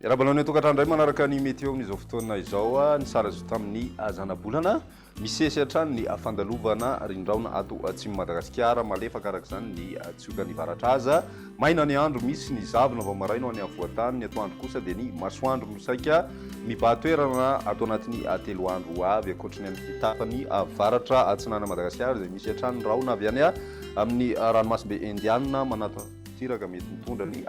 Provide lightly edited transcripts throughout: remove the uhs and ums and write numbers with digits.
Raha balao tokatrano indray manaraka ny météo amin'izao fotoana izao ny sara zo tamin'ny zana-bolana misesy hatrany ny fandalovana rindraona ato atsimo Madagasikara malefaka araka izany ny tsioka ny varatra aza maina ny andro misy ny zavona vao maraina ho any avoatany ny atoandro kosa dia ny masoandro no saika mibahatoerana ato anatin'ny telo andro avy akoatrany amin'ny tapany varatra atsinana Madagasikara izay misy hatrany raona avy any amin'ny ranomasimbe indiana manato tiraka mety mitondra ny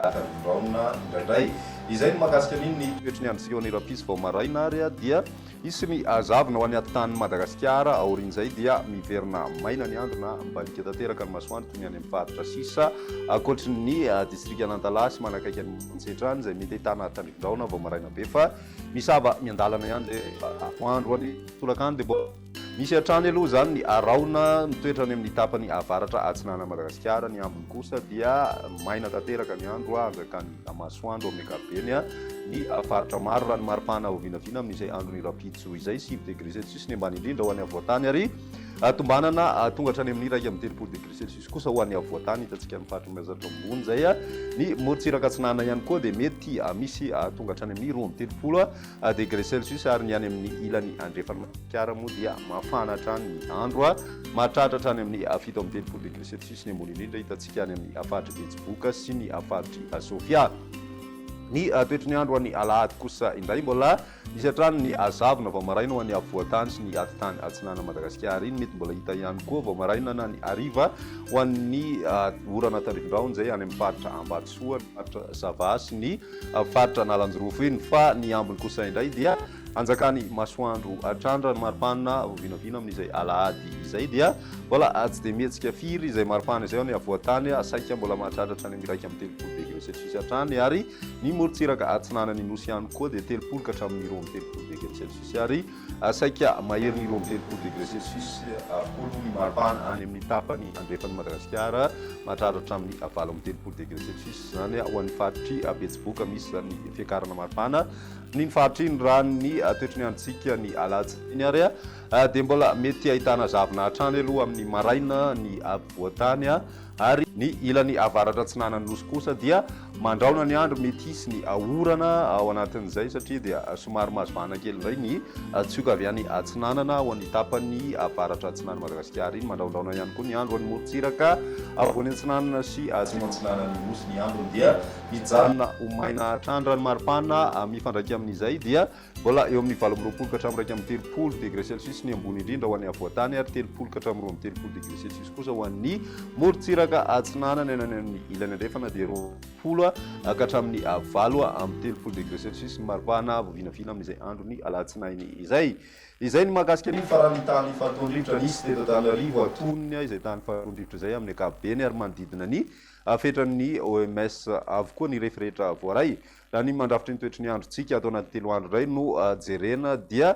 raona indraindray izay ny mahakasika an'iny ny toetry ny androntsika ny rapisy vao maraina ary dia isy ny zavona ho any atontany Madagasikara aorian'izay dia miverina maina ny andro na mbalika tanteraka ny masoandro toy ny any amin'ny faritra sisa akoatry ny distrika Nantalasy manakaiky any Mantsetrany izay mety ahitana tandrikindraona vao maraina be fa misava miandalana ihany dia atoandro any tolakany dia misy hatrany aloha zany ny raona mitoetra any amin'ny tapany avaratra atsinana Madagasikara ny ambiny kosa dia maina tanteraka ny andro anjaka ny masoandro amin'ny ankapobeny ny faritra maro raha ny maripana ovinavina amin'izay andro ny rapitso izay 6 degré celsius ny ambany indrindra ho any avoatany ary tombanana tonga hatrany amin'ny iraika amin'ny 30 degré celsius kosa ho any avoatany hitantsika ny faritra mazatra ambony zay ny morotsiraka atsinana ihany koa dia mety misy tonga hatrany amin'ny 20 degré celsius ary ny any amin'ny ilany andrefana Madagasikara moa dia mafana hatrany ny andro mahatratra hatrany amin'ny 7 degré celsius ny ambony indrindra hitantsika any amin'ny faritra Betsiboka sy ny faritra Sofia ny toetry ny andro any alahady kosa indray mbola misy hatrany ny zavona vao maraina ho any avoatany sy ny atitany atsinana Madagasikara iny mety mbola hita ihany koa vao maraina na ny ariva ho an'ny orana tandrikindraona zay any amin'ny faritra Ambatsoa, ny faritra Sava sy ny faritra Nalanjorofo iny fa ny ambiny kosa indray dia anjakany masoandro atrandra ny maripana ovinavina amin'izay alahady izay dia mbola tsy dia mihetsika firy izay maripana izay ny avoatany saika mbola mahatratra hatrany amin'ny iraika amin'ny 30 degré celsius hatrany ary ny morotsiraka atsinana ny nosy ihany koa dia 30 ka hatramin'ny 20 degré celsius ary saika mahery ny 20 degré celsius ny maripana any amin'ny tapany andrefany Madagasikara mahatratra hatramin'ny 30 degré celsius zany ho an'ny faritry Betsiboka misy zany fiakarana maripana ny faritra iny raha ny toetry ny androntsika ny alatsiny ary dia mbola mety ahitana zavona hatrany aloha amin'ny maraina ny avoatany ary ny ilany avaratra atsinana ny nosy kosa dia mandraona ny andro mety hisy ny orana ao anatin'izay satria dia somary mazovana kely indray ny tsioka avy any atsinanana ho an'ny tapany avaratra atsinana Madagasikara iny mandraondraona ihany koa ny andro any morotsiraka avoany atsinanana sy atsinana ny nosy ny andro dia mijanona ho maina hatrandra ny maripana mifandraiky amin'izay dia mbola eo amin'ny 20 ka hatramin'ny 30 degré celsius ny ambony indrindra ho an'ny avoatany ary 30 ka hatramin'ny 30 degré celsius kosa ho an'ny morotsiraka atsinanana eny amin'ny ilany andrefana dia 20 ka hatramin'ny 9 amin'ny 30 degré celsius ny maripana vovinavina amin'izay andro ny alatsinainy izay ny mahakasika ny farany tany fahatondrivotra nisy teto Antananarivo atonony izay tany fahatondrivotra izay amin'ny ankapobeny ary manodidina ny fetran'ny OMS avokoa ny rehetrarehetra voaray raha ny mandrafitra ny toetry ny androntsika atao anaty telo andro iray no jerena dia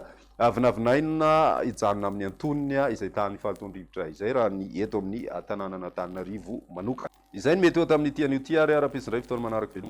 vinavinaina hijanona amin'ny antonony izay tany fahatondrivotra izay raha ny eto amin'ny tanànana Antananarivo manokana izay ny mety eo tamin'ny ity an'io ty ary ara-pizy indray fotoana manaraka